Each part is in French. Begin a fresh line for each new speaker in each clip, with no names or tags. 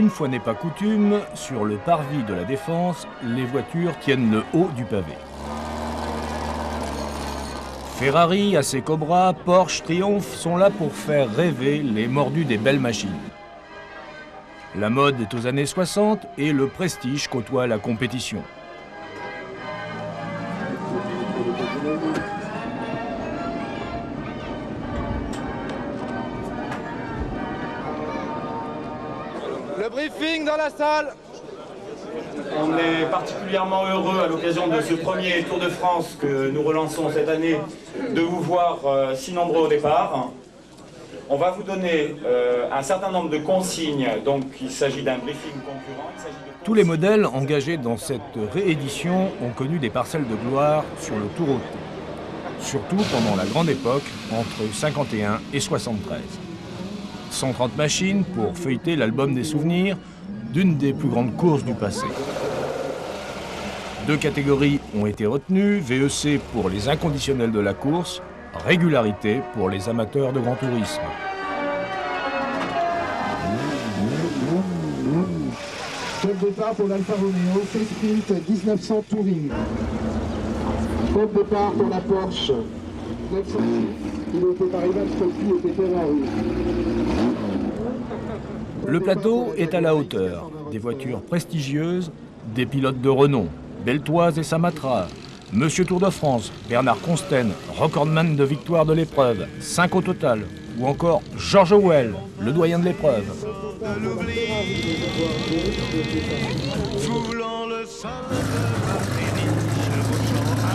Une fois n'est pas coutume, sur le parvis de la Défense, les voitures tiennent le haut du pavé. Ferrari, AC Cobra, Porsche, Triumph sont là pour faire rêver les mordus des belles machines. La mode est aux années 60 et le prestige côtoie la compétition.
Le briefing dans la salle.
On est particulièrement heureux à l'occasion de ce premier Tour de France que nous relançons cette année de vous voir si nombreux au départ. On va vous donner un certain nombre de consignes, donc il s'agit d'un briefing concurrent.
Tous les modèles engagés dans cette réédition ont connu des parcelles de gloire sur le Tour Auto. Surtout pendant la grande époque, entre 51 et 73. 130 machines pour feuilleter l'album des souvenirs d'une des plus grandes courses du passé. 2 catégories ont été retenues, VEC pour les inconditionnels de la course, régularité pour les amateurs de grand tourisme.
Top départ pour l'Alfa Romeo, Sprint 1900 Touring. Top départ pour la Porsche 900, pilotée par Ivan Scholti et Ferrari.
Le plateau est à la hauteur. Des voitures prestigieuses, des pilotes de renom, Beltoise et Samatra, Monsieur Tour de France, Bernard Consten, recordman de victoire de l'épreuve, 5 au total, ou encore George Howell, le doyen de l'épreuve.
Foulant le sable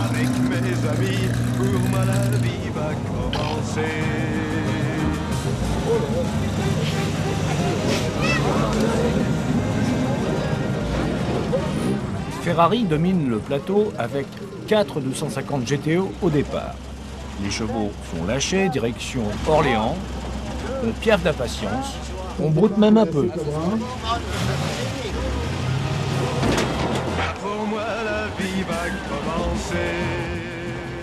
avec mes amis, pour moi la vie va commencer.
Ferrari domine le plateau avec 4 250 GTO au départ. Les chevaux sont lâchés, direction Orléans. On piaffe d'impatience, on broute même un peu.
Pour moi la vie va commencer.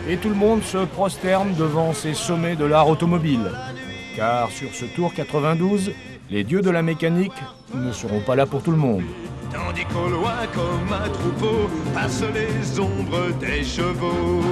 Et tout le monde se prosterne devant ces sommets de l'art automobile. Car sur ce Tour 92, les dieux de la mécanique ne seront pas là pour tout le monde.
Tandis qu'au loin, comme un troupeau, passent les ombres des chevaux.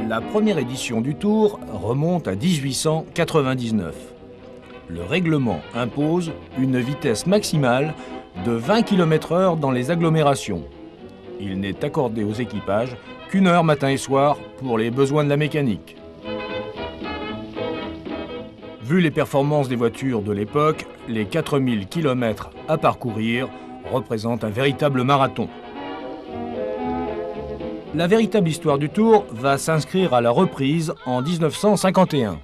La première édition du Tour remonte à 1899. Le règlement impose une vitesse maximale de 20 km/h dans les agglomérations. Il n'est accordé aux équipages qu'1 heure matin et soir pour les besoins de la mécanique. Vu les performances des voitures de l'époque, les 4000 km à parcourir représentent un véritable marathon. La véritable histoire du Tour va s'inscrire à la reprise en 1951.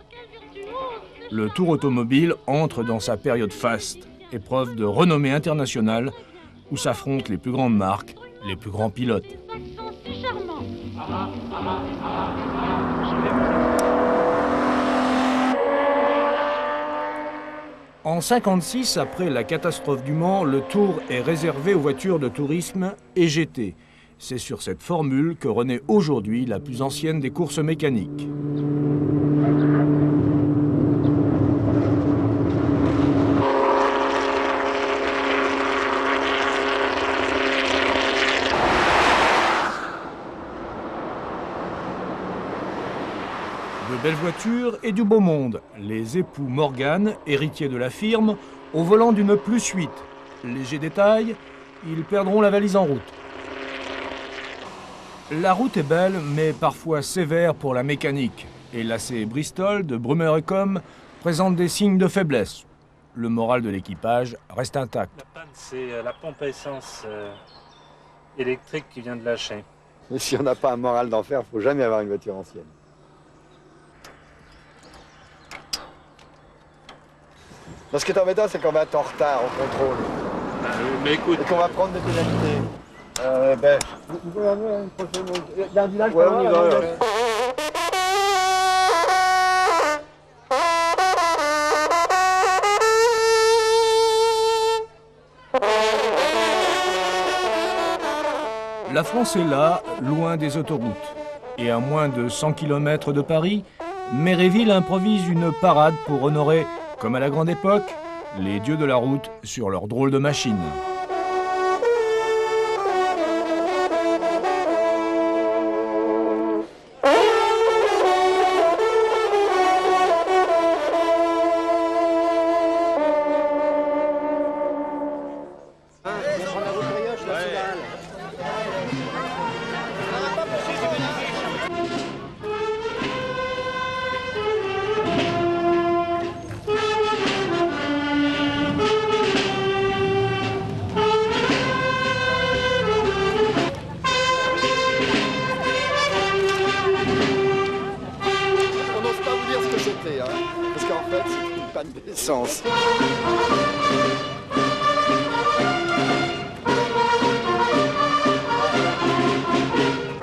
Le Tour automobile entre dans sa période faste, épreuve de renommée internationale où s'affrontent les plus grandes marques, les plus grands pilotes.
C'est charmant.
En 1956, après la catastrophe du Mans, le Tour est réservé aux voitures de tourisme et GT. C'est sur cette formule que renaît aujourd'hui la plus ancienne des courses mécaniques. De belles voitures et du beau monde. Les époux Morgan, héritiers de la firme, au volant d'une plus 8. Léger détail, ils perdront la valise en route. La route est belle, mais parfois sévère pour la mécanique. Et l'AC Bristol de Brummer & Com présente des signes de faiblesse. Le moral de l'équipage reste intact.
La panne, c'est la pompe à essence électrique qui vient de lâcher.
Et si on n'a pas un moral d'enfer, il ne faut jamais avoir une voiture ancienne. Parce que ce qui est embêtant, c'est qu'on va être en retard au contrôle.
Mais écoute,
Et qu'on va prendre des pénalités. Vous pouvez amener une prochaine... Il y a un village
ouais,
par là,
on y va,
là,
ouais.
La France est là, loin des autoroutes. Et à moins de 100 km de Paris, Méréville improvise une parade pour honorer, comme à la grande époque, les dieux de la route sur leur drôle de machine.
On n'ose pas vous dire ce que c'était, hein, parce qu'en fait, c'est une panne d'essence.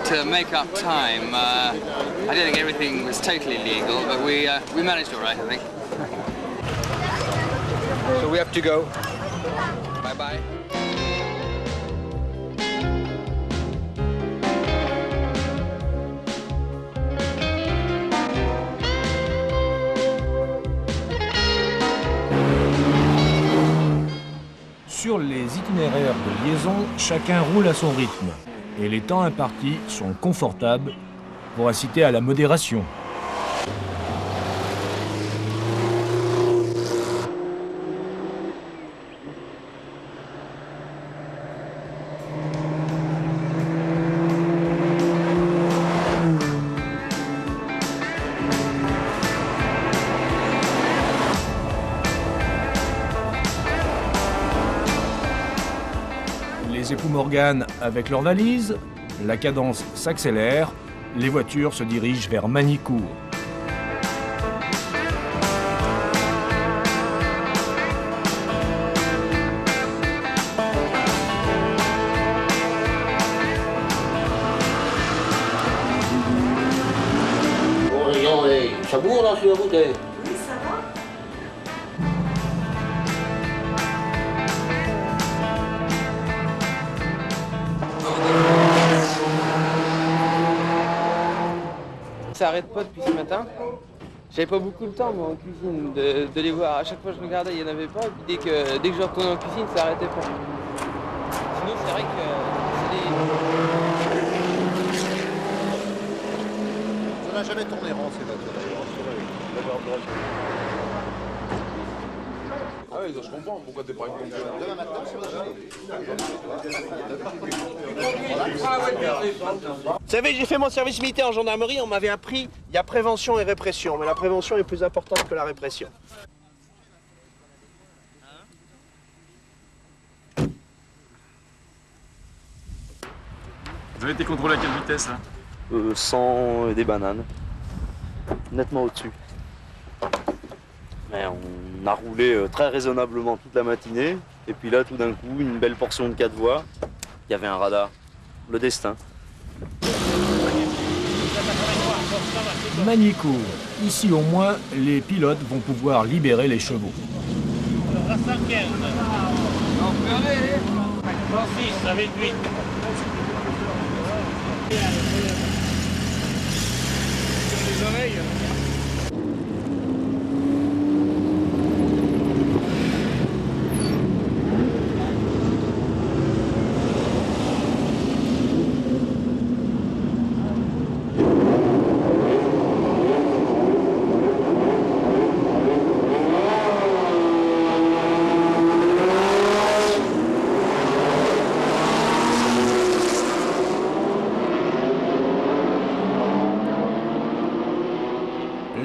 To make up time, I don't think everything was totally legal, but we managed all right, I think.
So we have to go.
Bye bye.
Sur les itinéraires de liaison, chacun roule à son rythme. Et les temps impartis sont confortables, pour inciter à la modération. Les époux Morgan avec leurs valises, la cadence s'accélère, les voitures se dirigent vers Magny-Cours.
Bon, les gens, ça bourre là sur la route.
Ça arrête pas depuis ce matin. J'avais pas beaucoup de temps moi en cuisine de les voir. À chaque fois que je regardais, il n'y en avait pas. Et puis dès que je retournais en cuisine, ça arrêtait pas. Sinon c'est vrai que c'est des...
Ça n'a jamais tourné rond ces voitures d'ailleurs.
Ah oui, je comprends pourquoi t'es pas une pompière.
Demain matin, c'est
Vous savez, j'ai fait mon service militaire en gendarmerie, on m'avait appris, il y a prévention et répression, mais la prévention est plus importante que la répression.
Vous avez été contrôlé à quelle vitesse là
100 et des bananes. Nettement au-dessus. Mais on a roulé très raisonnablement toute la matinée. Et puis là, tout d'un coup, une belle portion de 4 voies. Il y avait un radar. Le destin.
Magny-Cours. Ici au moins, les pilotes vont pouvoir libérer les chevaux.
La cinquième. On peut aller. 6 avec 8. Les oreilles.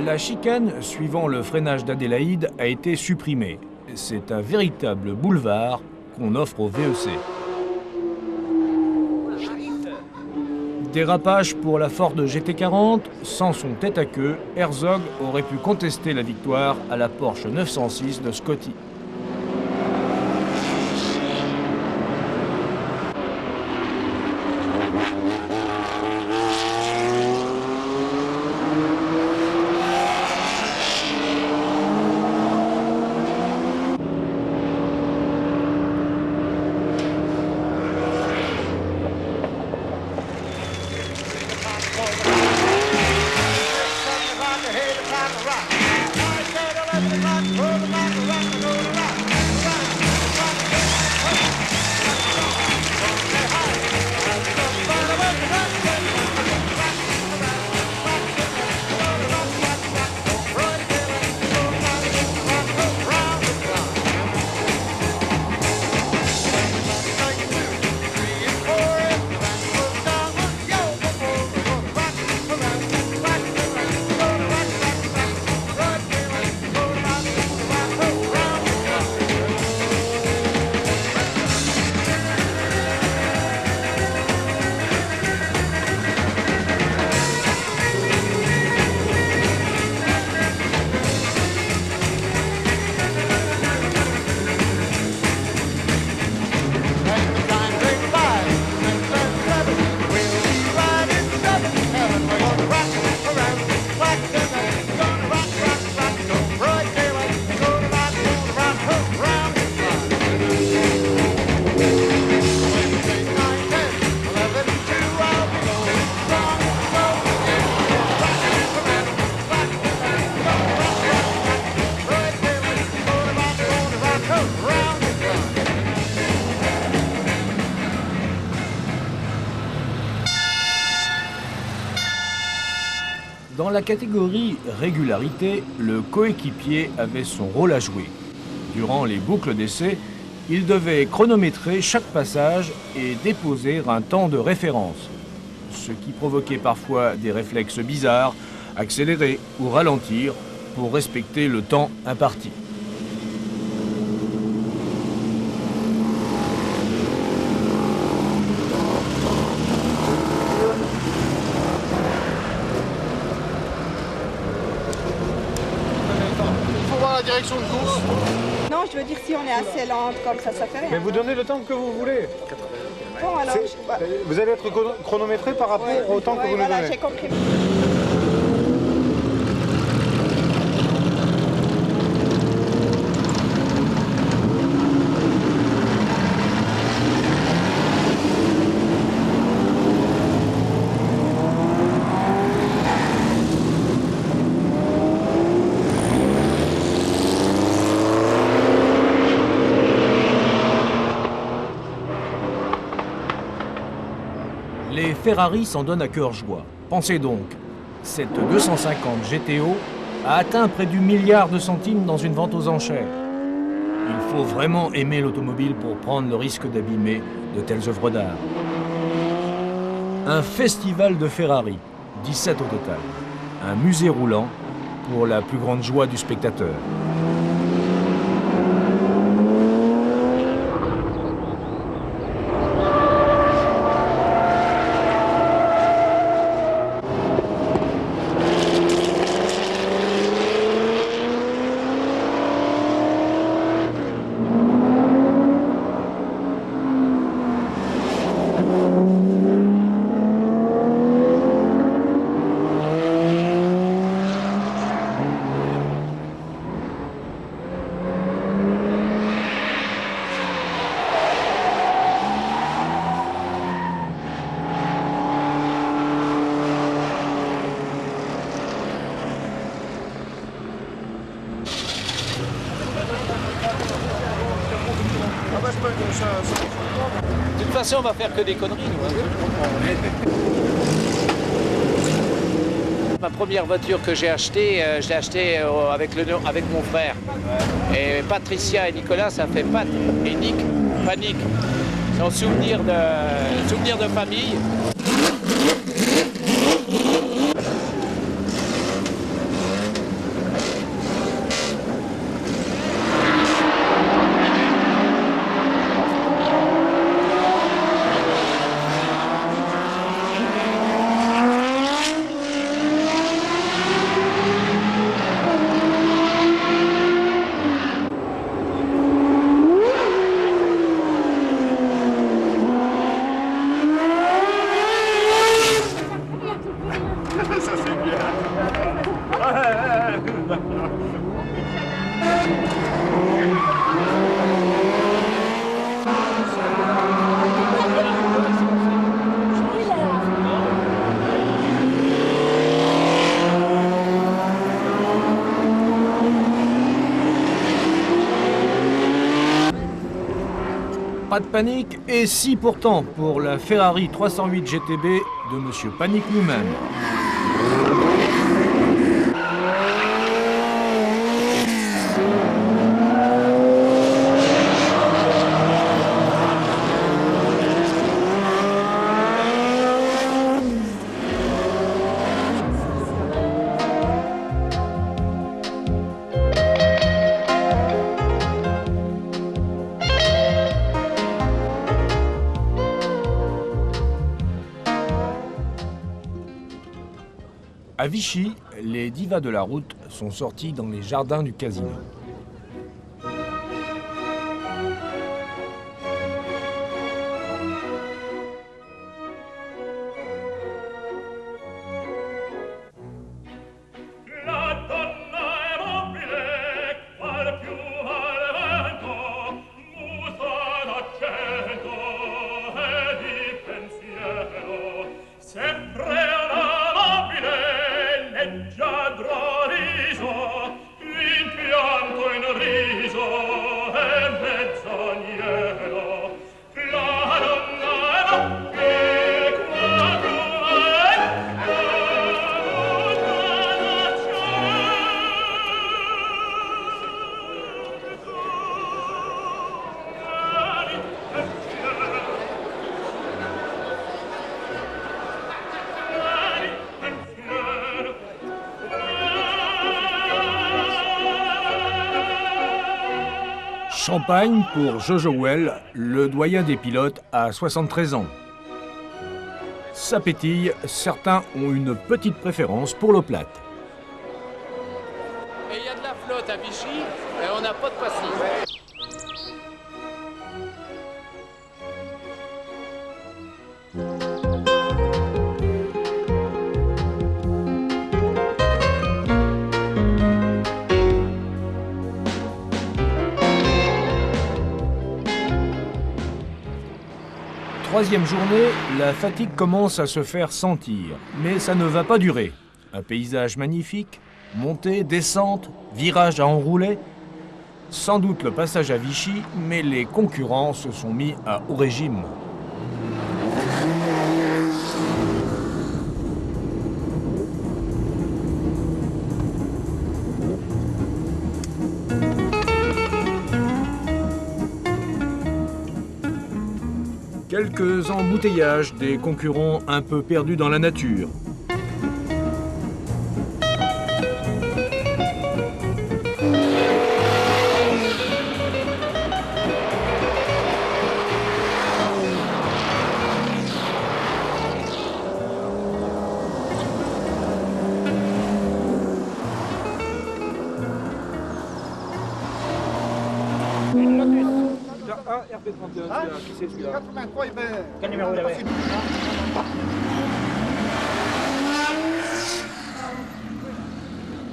La chicane suivant le freinage d'Adélaïde a été supprimée. C'est un véritable boulevard qu'on offre au VEC. Dérapage pour la Ford GT40, sans son tête à queue, Herzog aurait pu contester la victoire à la Porsche 906 de Scotty. Dans la catégorie régularité, le coéquipier avait son rôle à jouer. Durant les boucles d'essai, il devait chronométrer chaque passage et déposer un temps de référence, ce qui provoquait parfois des réflexes bizarres, accélérer ou ralentir pour respecter le temps imparti.
Il faut voir la direction de course.
Non, je veux dire si on est assez lente comme ça fait rien.
Mais vous donnez le temps que vous voulez.
Bon, alors,
Vous allez être chronométré par rapport au temps que vous nous
voilà,
donnez.
j'ai compris.
Les Ferrari s'en donnent à cœur joie. Pensez donc, cette 250 GTO a atteint près du milliard de centimes dans une vente aux enchères. Il faut vraiment aimer l'automobile pour prendre le risque d'abîmer de telles œuvres d'art. Un festival de Ferrari, 17 au total. Un musée roulant pour la plus grande joie du spectateur.
De toute façon, on va faire que des conneries, nous. Ma première voiture que j'ai achetée, je l'ai achetée avec mon frère. Et Patricia et Nicolas, ça fait Pat et Nick, Panique. C'est un souvenir de famille.
Pas de panique, et si pourtant pour la Ferrari 308 GTB de Monsieur Panique lui-même. À Vichy, les divas de la route sont sorties dans les jardins du casino.
Leggiadro riso, in pianto
Champagne pour Jojo Well, le doyen des pilotes à 73 ans. Ça pétille, certains ont une petite préférence pour l'eau plate.
Et il y a de la flotte à Vichy et on n'a pas de passif.
Troisième journée, la fatigue commence à se faire sentir, mais ça ne va pas durer. Un paysage magnifique, montée, descente, virage à enrouler. Sans doute le passage à Vichy, mais les concurrents se sont mis à haut régime. Quelques embouteillages, des concurrents un peu perdus dans la nature.
RP31, qui c'est celui-là 83,
Quel numéro vous avez?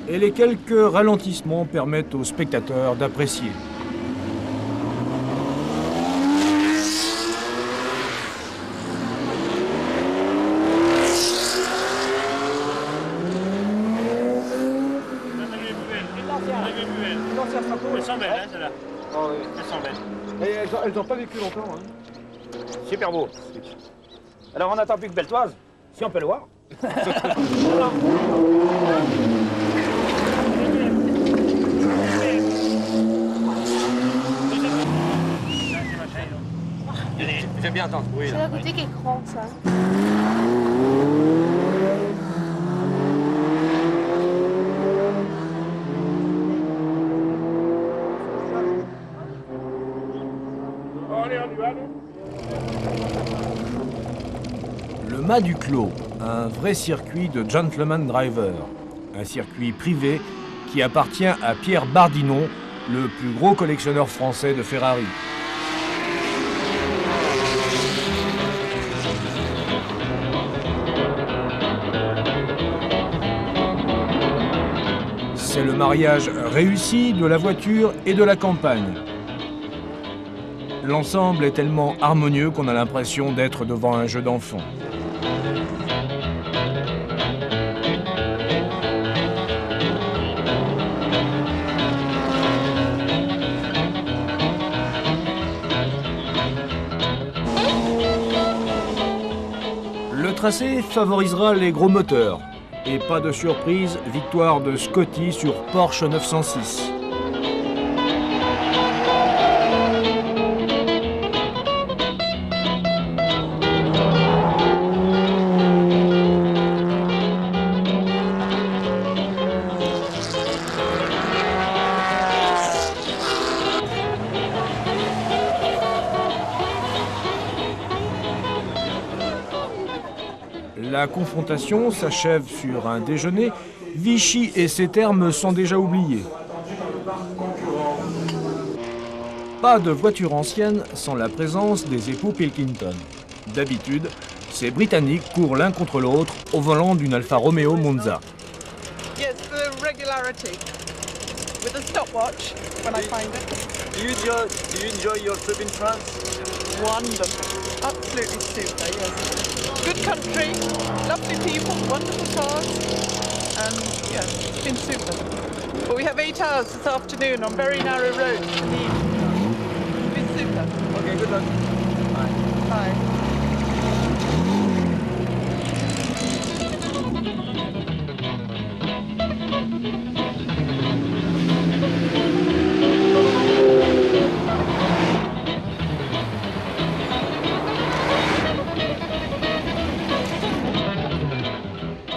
Et les quelques ralentissements permettent aux spectateurs d'apprécier.
Elles sont belles, hein, celles-là.
Oh, oui.
Elles sont belles.
Et elles n'ont pas vécu longtemps. Hein. Super beau. Alors on n'attend plus que Beltoise, si on peut le voir. J'aime bien entendre ce bruit.
C'est la côté qui est grand, ça.
Le Mât du Clos, un vrai circuit de gentleman driver. Un circuit privé qui appartient à Pierre Bardinon, le plus gros collectionneur français de Ferrari. C'est le mariage réussi de la voiture et de la campagne. L'ensemble est tellement harmonieux qu'on a l'impression d'être devant un jeu d'enfant. Le tracé favorisera les gros moteurs. Et pas de surprise, victoire de Scotty sur Porsche 906. La confrontation s'achève sur un déjeuner. Vichy et ses termes sont déjà oubliés. Pas de voiture ancienne sans la présence des époux Pilkington. D'habitude, ces Britanniques courent l'un contre l'autre au volant d'une Alfa Romeo Monza.
Yes, the regularity. With a stopwatch when I find it.
Do you enjoy your trip in France?
Wonderful. Absolutely super, yes. Good country, lovely people, wonderful cars, and yeah, it's been super. But we have 8 hours this afternoon on very narrow roads to leave. It's been super.
Okay, good luck.
Bye. Bye.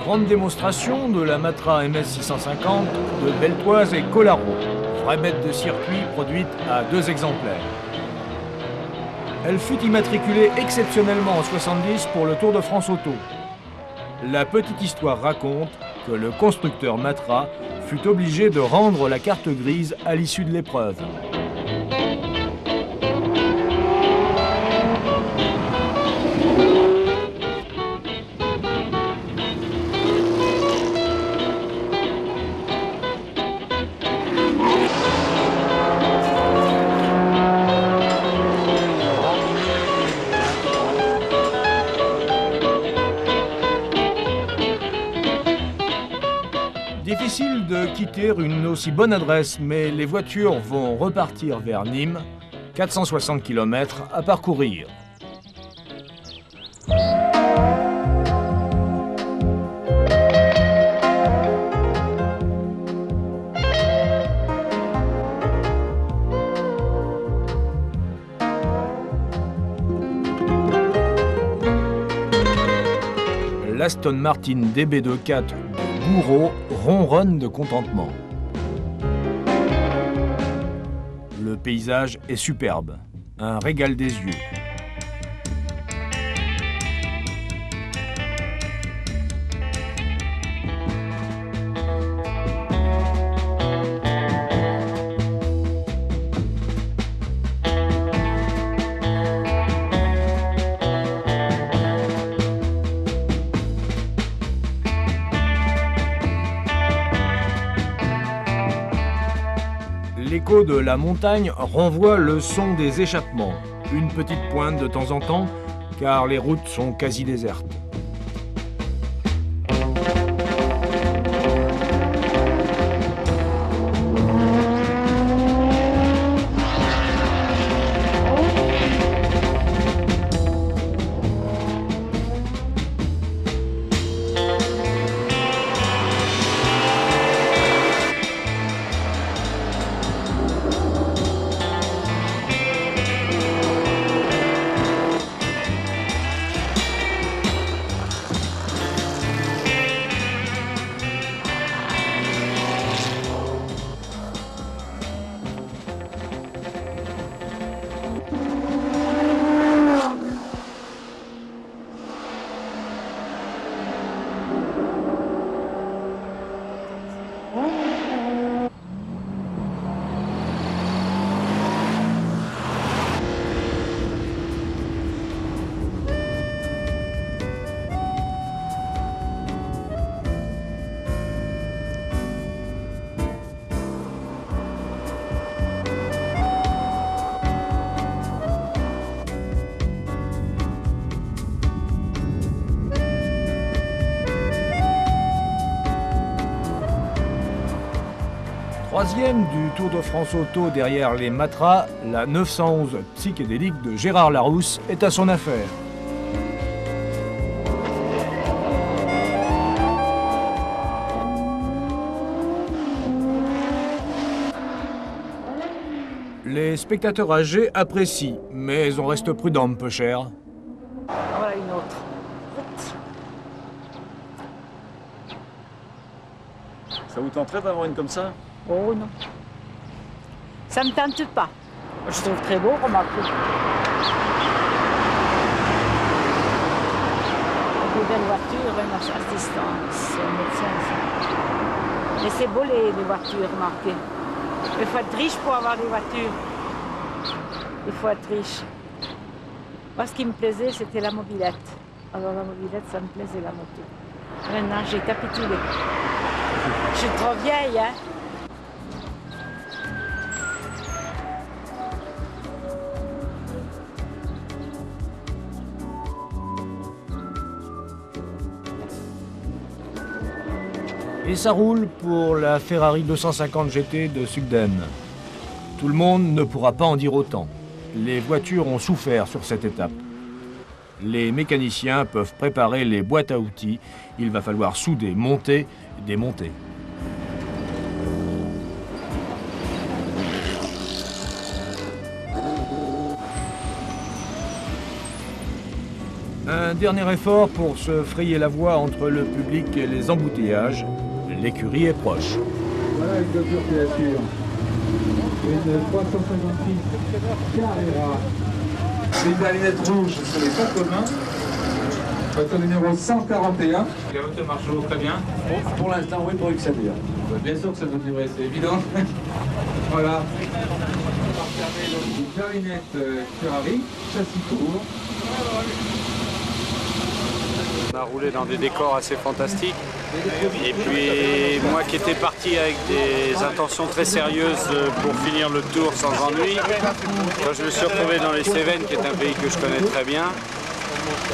Grande démonstration de la Matra MS 650 de Beltoise et Collaro. vraie bête de circuit produite à 2 exemplaires. Elle fut immatriculée exceptionnellement en 70 pour le Tour de France Auto. La petite histoire raconte que le constructeur Matra fut obligé de rendre la carte grise à l'issue de l'épreuve. Difficile de quitter une aussi bonne adresse, mais les voitures vont repartir vers Nîmes, 460 km à parcourir. L'Aston Martin DB24 de Gouraud ronronne de contentement. Le paysage est superbe, un régal des yeux. L'écho de la montagne renvoie le son des échappements. Une petite pointe de temps en temps, car les routes sont quasi désertes. Troisième du Tour de France Auto derrière les Matra, la 911 psychédélique de Gérard Larousse est à son affaire. Les spectateurs âgés apprécient, mais on reste prudent, peu cher.
Voilà une autre.
Ça vous tenterait d'avoir une comme ça?
Oh non. Ça me tente pas. Je trouve très beau, remarquez. Des belles voitures, une assistance, un médecin. Mais c'est beau les voitures, remarquez. Il faut être riche pour avoir des voitures. Il faut être riche. Moi, ce qui me plaisait, c'était la mobilette. Alors la mobilette, ça me plaisait, la moto. Maintenant, j'ai capitulé. Je suis trop vieille, hein.
Et ça roule pour la Ferrari 250 GT de Sugden. Tout le monde ne pourra pas en dire autant. Les voitures ont souffert sur cette étape. Les mécaniciens peuvent préparer les boîtes à outils. Il va falloir souder, monter, démonter. Un dernier effort pour se frayer la voie entre le public et les embouteillages. L'écurie est proche.
Voilà une voiture créature. Une 356 Carrera. Les balinettes rouges, ce n'est pas commun. Voiture numéro 141.
La voiture marche très bien.
Pour l'instant, oui, pour Xavier.
Bien sûr que ça doit durer, c'est évident.
Voilà. Une clarinette Ferrari, châssis court.
On a roulé dans des décors assez fantastiques. Et puis moi qui étais parti avec des intentions très sérieuses pour finir le tour sans ennui, quand je me suis retrouvé dans les Cévennes, qui est un pays que je connais très bien,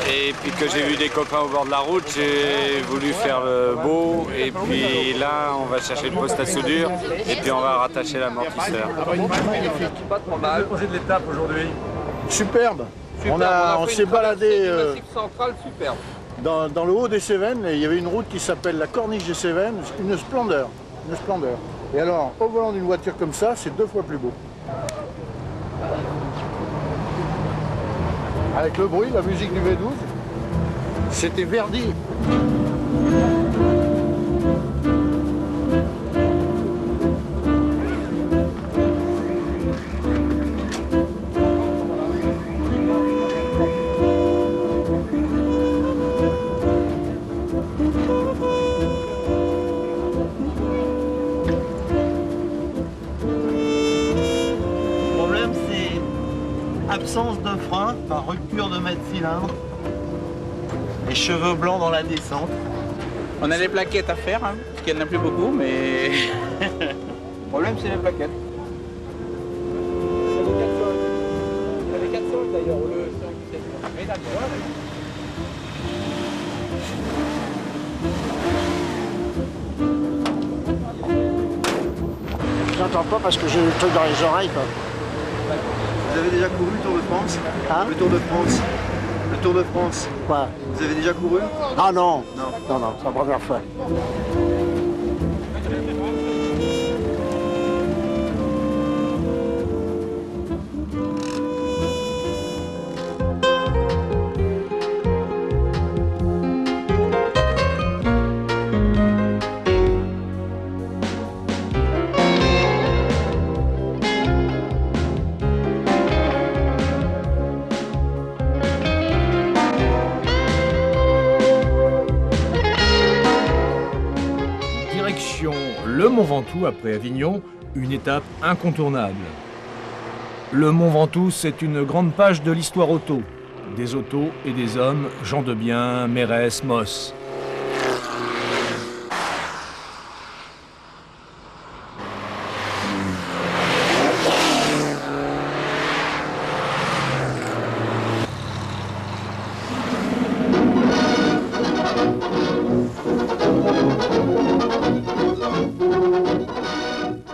et puis que j'ai vu des copains au bord de la route, j'ai voulu faire le beau. Et puis là, on va chercher le poste à soudure et puis on va rattacher l'amortisseur.
Pas trop mal.
Projet de l'étape aujourd'hui.
Superbe. On s'est baladé
central, superbe.
dans le haut des Cévennes et il y avait une route qui s'appelle la Corniche des Cévennes, une splendeur, une splendeur. Et alors, au volant d'une voiture comme ça, c'est 2 fois plus beau. Avec le bruit, la musique du V12, c'était Verdi.
Absence de frein par rupture de maître cylindre et cheveux blancs dans la descente.
On a les plaquettes à faire, hein, parce qu'il n'y en a plus beaucoup, mais le problème c'est les plaquettes. Il y avait 4 sols d'ailleurs, au lieu de 5 ou 7. Mais d'accord.
J'entends pas parce que j'ai le truc dans les oreilles, quoi.
Vous avez déjà couru le Tour de France?
Hein?
Le Tour de France. Le Tour de France.
Quoi?
Vous avez déjà couru?
Ah non.
Non.
Non, non, c'est la première fois.
Le Mont Ventoux après Avignon, une étape incontournable. Le Mont Ventoux, c'est une grande page de l'histoire auto. Des autos et des hommes, Jean Debien, Mérès, Moss.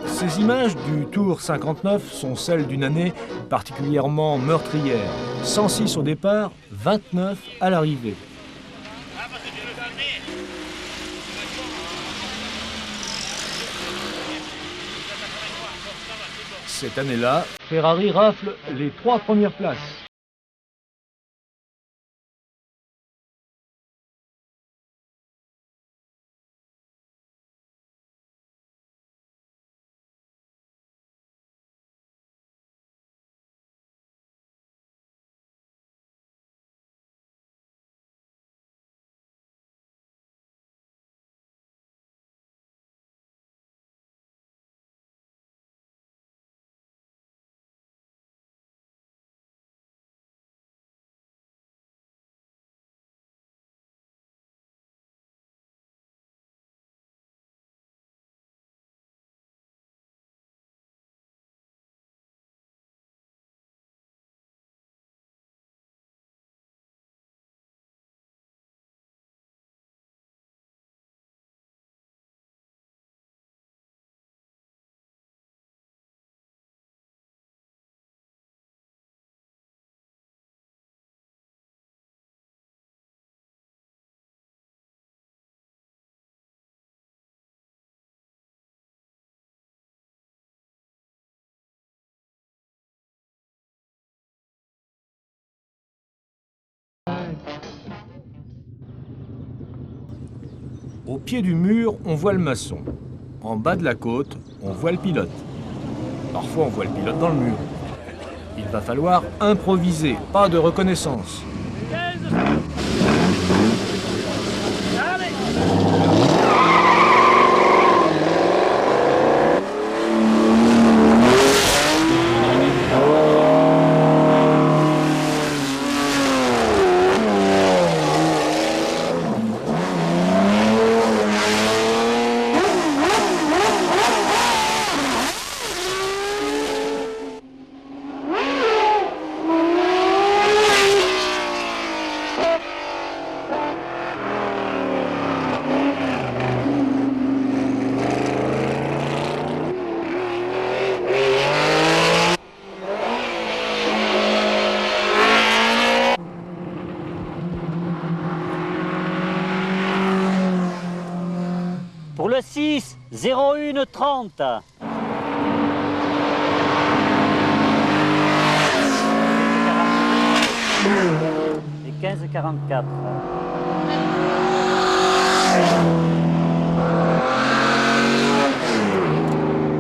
Ces images du Tour 59 sont celles d'une année particulièrement meurtrière. 106 au départ, 29 à l'arrivée. Cette année-là, Ferrari rafle les 3 premières places. Au pied du mur, on voit le maçon. En bas de la côte, on voit le pilote. Parfois, on voit le pilote dans le mur. Il va falloir improviser, pas de reconnaissance.
Pour le 6, 01 30. Et 15 44.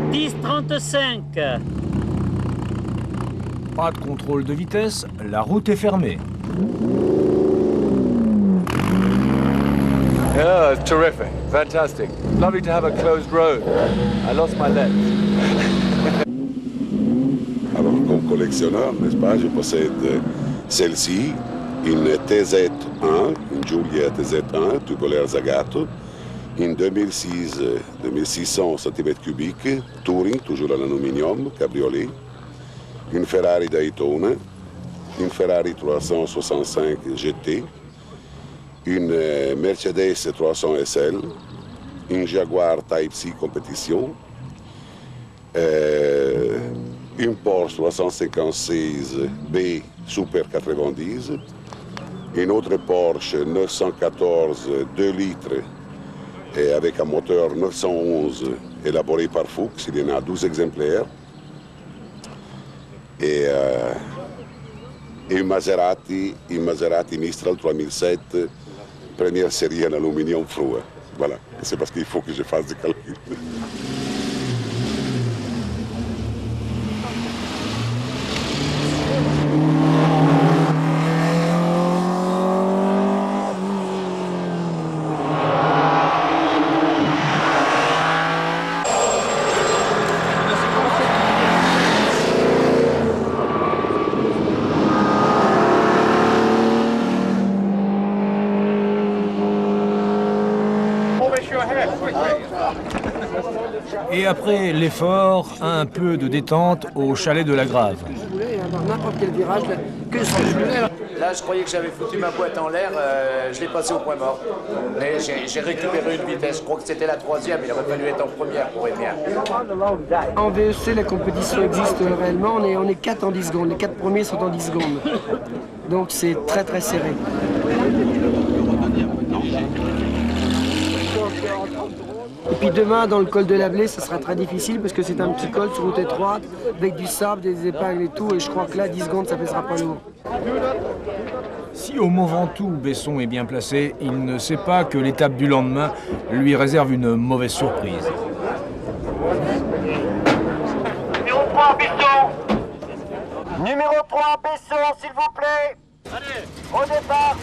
« 10 35.
Pas de contrôle de vitesse, la route est fermée.
Yeah, it's terrific, fantastic. Lovely to have a closed road. I lost my lens.
Alors, comme collectionneur, n'est-ce pas, je possède celle-ci, une TZ1, une Giulia TZ1, tubulaire Zagato, une 2600 cm3, Touring, toujours en aluminium, cabriolet, une Ferrari Daytona, une Ferrari 365 GT, une Mercedes 300 SL, une Jaguar Type C compétition, une Porsche 356B Super 90, une autre Porsche 914 2 litres et avec un moteur 911 élaboré par Fuchs, il y en a 12 exemplaires, et une Maserati Mistral 3007 première série en aluminium froid. Voilà, c'est parce qu'il faut que je fasse des calculs.
Et après l'effort, un peu de détente au chalet de la Grave.
Dans n'importe quel virage, que ce que je voulais.
Là, je croyais que j'avais foutu ma boîte en l'air, je l'ai passé au point mort. Mais j'ai récupéré une vitesse, je crois que c'était la 3e, il aurait fallu être en première pour être bien.
En VEC, la compétition existe réellement, on est 4 en 10 secondes, les 4 premiers sont en 10 secondes. Donc c'est très très serré. Et puis demain, dans le col de la Blée, ça sera très difficile parce que c'est un petit col sur route étroite, avec du sable, des épingles et tout, et je crois que là, 10 secondes, ça pèsera pas lourd.
Si au Mont Ventoux, Besson est bien placé, il ne sait pas que l'étape du lendemain lui réserve une mauvaise surprise.
Numéro 3, Besson. Numéro 3, Besson, s'il vous plaît. Allez, au départ.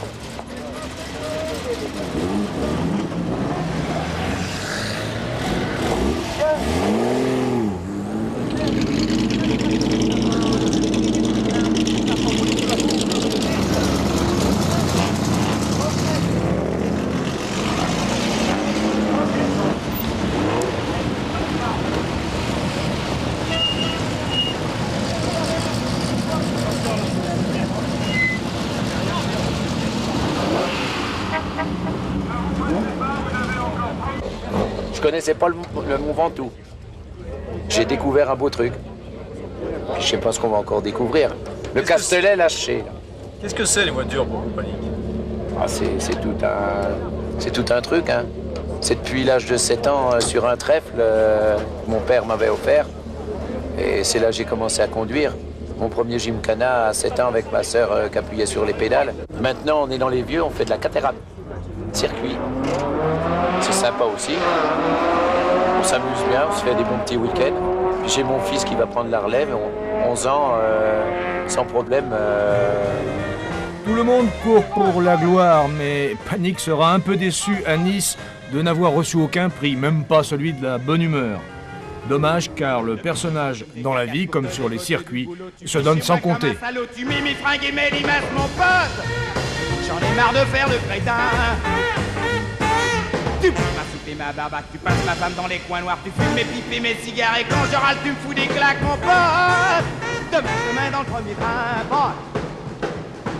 Je connaissais pas le Mont Ventoux. J'ai découvert un beau truc. Je sais pas ce qu'on va encore découvrir. Le Castellet lâché.
Qu'est-ce que c'est les voitures pour vous, Panique?
Ah, c'est tout un truc, hein. C'est depuis l'âge de 7 ans sur un trèfle mon père m'avait offert. Et c'est là que j'ai commencé à conduire. Mon premier Gymkhana à 7 ans avec ma sœur qui appuyait sur les pédales. Maintenant, on est dans les vieux, on fait de la Caterham. Circuit. C'est sympa aussi. On s'amuse bien, on se fait des bons petits week-ends. J'ai mon fils qui va prendre la relève, 11 ans, sans problème.
Tout le monde court pour la gloire, mais Panic sera un peu déçu à Nice de n'avoir reçu aucun prix, même pas celui de la bonne humeur. Dommage, car le personnage, dans la vie comme sur les circuits, se donne sans compter.
Salaud, tu mets mes fringues et mes limaces, mon pote. J'en ai marre de faire le crétin. Tu fumes ma soupe et ma barbaque, tu passes ma femme dans les coins noirs, tu fumes mes pipes et mes cigares, et quand je râle, tu me fous des claques, mon pote. Demain dans le premier train, pote.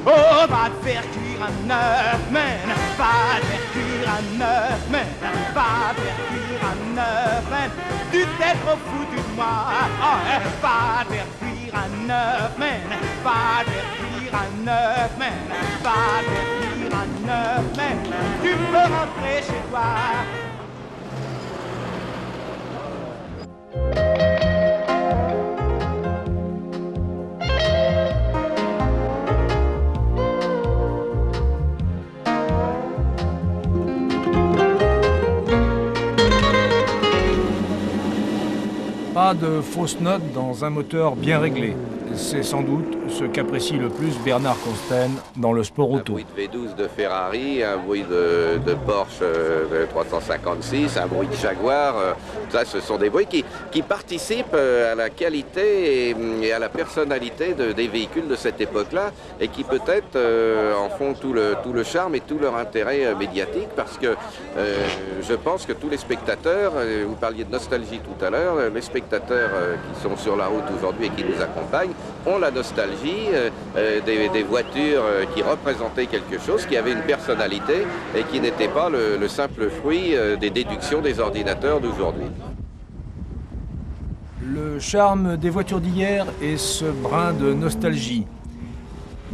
Oh, va te faire cuire un œuf, man. Va te faire cuire un œuf, man. Va te faire cuire un œuf, man. Tu t'es trop foutu de moi. Oh, va te faire cuire un œuf, man. Va te faire cuire un œuf, man. Va te faire cuire un œuf, man. Tu peux rentrer chez toi.
Pas de fausses notes dans un moteur bien réglé. C'est sans doute ce qu'apprécie le plus Bernard Consten dans le sport auto.
Un bruit de V12 de Ferrari, un bruit de Porsche de 356, un bruit de Jaguar. Ça, ce sont des bruits qui participent à la qualité et à la personnalité des véhicules de cette époque-là et qui peut-être en font tout le charme et tout leur intérêt médiatique parce que je pense que tous les spectateurs, vous parliez de nostalgie tout à l'heure, les spectateurs qui sont sur la route aujourd'hui et qui nous accompagnent ont la nostalgie des voitures qui représentaient quelque chose, qui avait une personnalité et qui n'était pas le simple fruit des déductions des ordinateurs d'aujourd'hui.
Le charme des voitures d'hier est ce brin de nostalgie.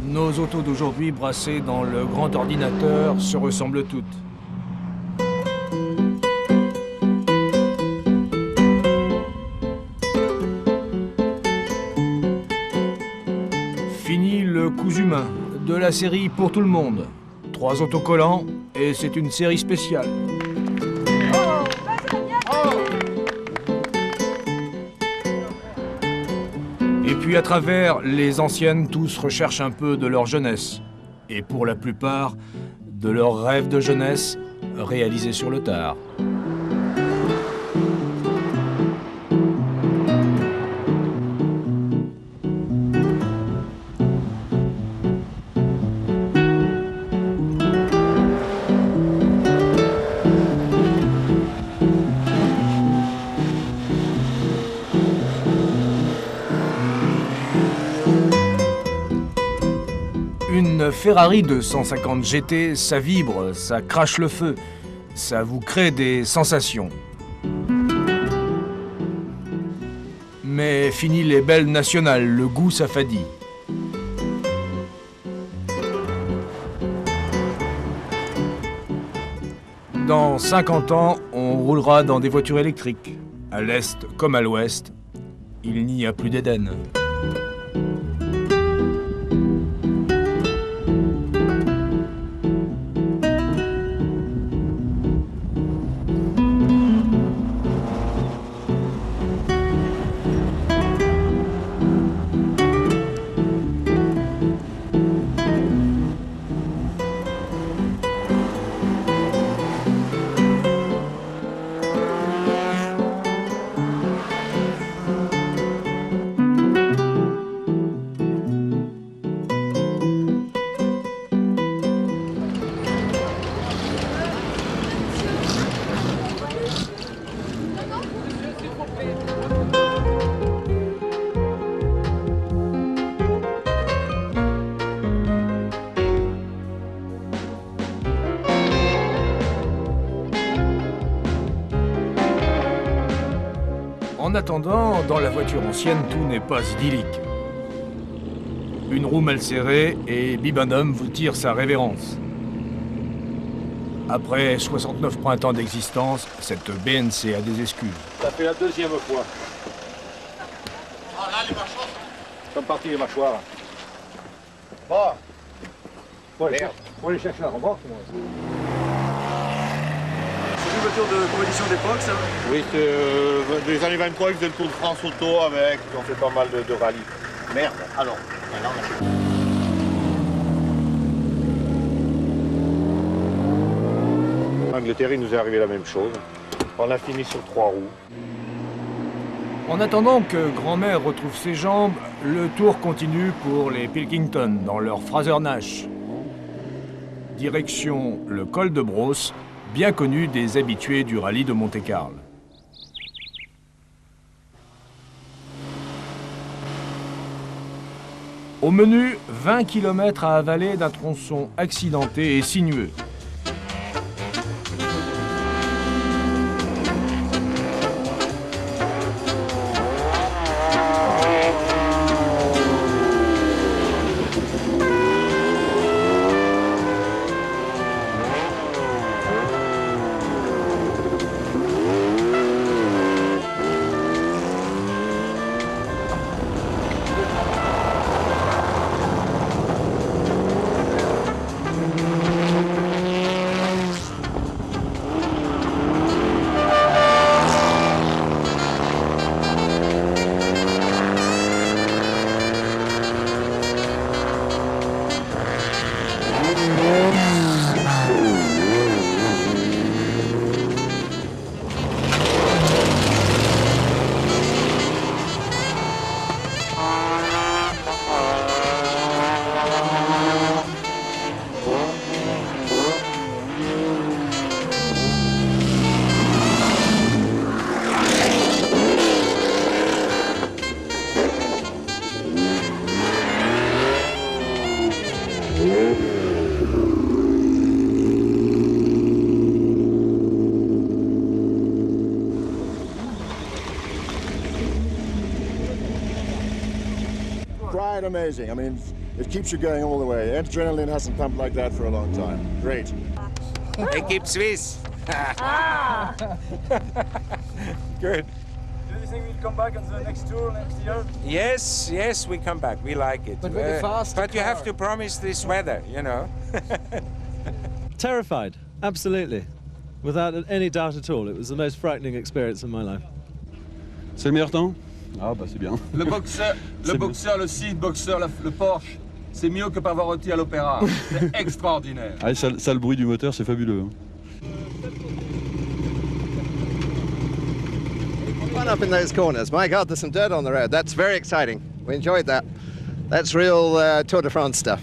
Nos autos d'aujourd'hui brassées dans le grand ordinateur se ressemblent toutes. Fini le cousu humain de la série pour tout le monde. 3 autocollants et c'est une série spéciale. Et puis à travers les anciennes, tous recherchent un peu de leur jeunesse. Et pour la plupart, de leurs rêves de jeunesse réalisés sur le tard. Une Ferrari de 150 GT, ça vibre, ça crache le feu, ça vous crée des sensations. Mais fini les belles nationales, le goût s'affadit. Dans 50 ans, on roulera dans des voitures électriques. À l'est comme à l'ouest, il n'y a plus d'Éden. En attendant, dans la voiture ancienne, tout n'est pas idyllique. Une roue mal serrée et Bibendum vous tire sa révérence. Après 69 printemps d'existence, cette BNC a des excuses.
Ça fait la 2e fois.
Ah là, les mâchoires.
Sont partis les mâchoires. Bon. Faut aller chercher la remorque, moi.
voiture de compétition d'époque, ça?
Oui, c'est des années 23, ils faisaient le Tour de France auto avec, on fait pas mal de rallyes. Merde, alors, maintenant on achète. En Angleterre, il nous est arrivé la même chose. On a fini sur 3 roues.
En attendant que grand-mère retrouve ses jambes, le tour continue pour les Pilkington dans leur Fraser Nash. Direction le col de Brosse, bien connu des habitués du rallye de Monte-Carlo. Au menu, 20 km à avaler d'un tronçon accidenté et sinueux.
Quite amazing. I mean, it keeps you going all the way. Adrenaline hasn't pumped like that for a long time. Great.
Équipe suisse.
Good. Do you think we'll come back on the next tour next year?
Yes, we come back. We like it.
But with a fast
but you
car.
have to promise this weather, you know.
Terrified, absolutely. Without any doubt at all. It was the most frightening experience of my life.
C'est le meilleur temps? Ah bah c'est bien.
Le boxeur, le seed boxer, le Porsche, c'est mieux que Pavarotti à l'opéra. C'est extraordinaire.
Ah, ça, le bruit du moteur, c'est fabuleux.
Fun up in those corners. My God, there's some dirt on the road. That's very exciting. We enjoyed that. That's real Tour de France stuff.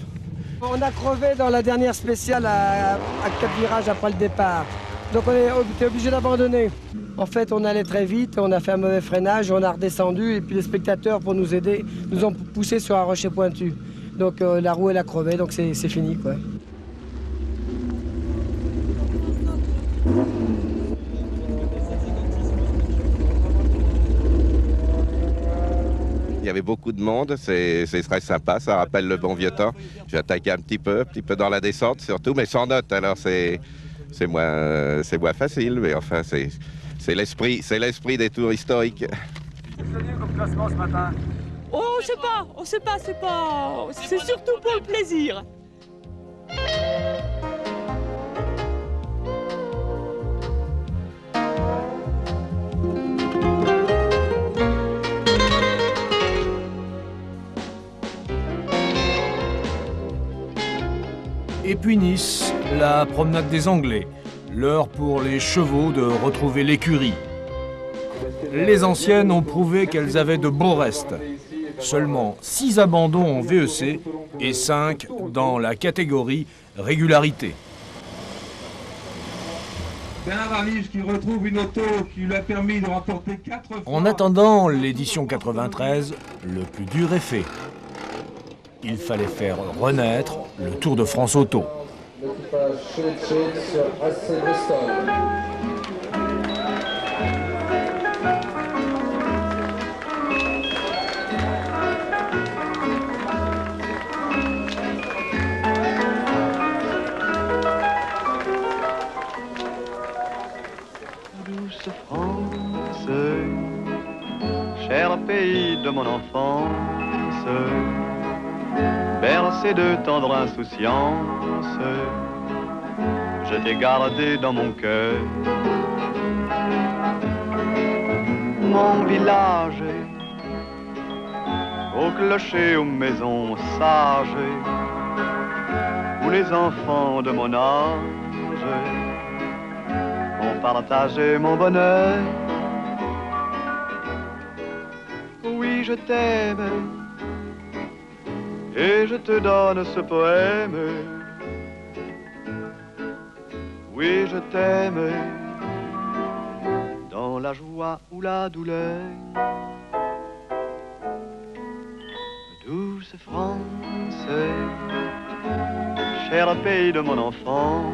On a crevé dans la dernière spéciale à 4 virages après le départ. Donc on était obligé d'abandonner. En fait, on allait très vite, on a fait un mauvais freinage, on a redescendu et puis les spectateurs, pour nous aider, nous ont poussé sur un rocher pointu. Donc la roue, elle a crevé, donc c'est fini, quoi.
Il y avait beaucoup de monde, c'est très sympa, ça rappelle le bon vieux temps. J'ai attaqué un petit peu dans la descente surtout, mais sans note, alors c'est moins facile, mais enfin c'est l'esprit des tours historiques.
Qu'est-ce que ça dit comme classement ce matin?
Oh, on sait pas, c'est surtout pour le plaisir.
Et puis Nice, la promenade des Anglais. L'heure pour les chevaux de retrouver l'écurie. Les anciennes ont prouvé qu'elles avaient de beaux restes. Seulement 6 abandons en VEC et 5 dans la catégorie régularité.
Bernard Arrige qui retrouve une auto qui lui a permis de remporter 4 fois.
En attendant l'édition 93, le plus dur est fait. Il fallait faire renaître le Tour de France auto.
L'équipage Schultz sur AC Bristol.
Douce France, cher pays de mon enfance, bercé de tendre insouciance, je t'ai gardé dans mon cœur. mon village, au clocher, aux maisons sages, où les enfants de mon âge ont partagé mon bonheur. Oui, je t'aime, et je te donne ce poème. Oui, je t'aime, dans la joie ou la douleur. Douce France, cher pays de mon enfance,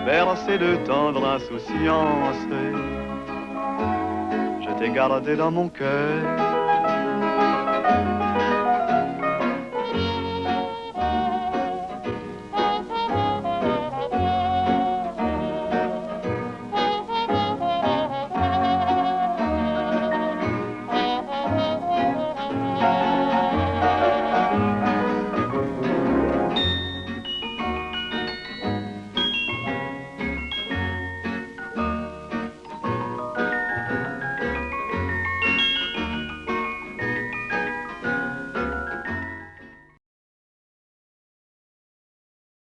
bercé de tendre insouciance, je t'ai gardé dans mon cœur.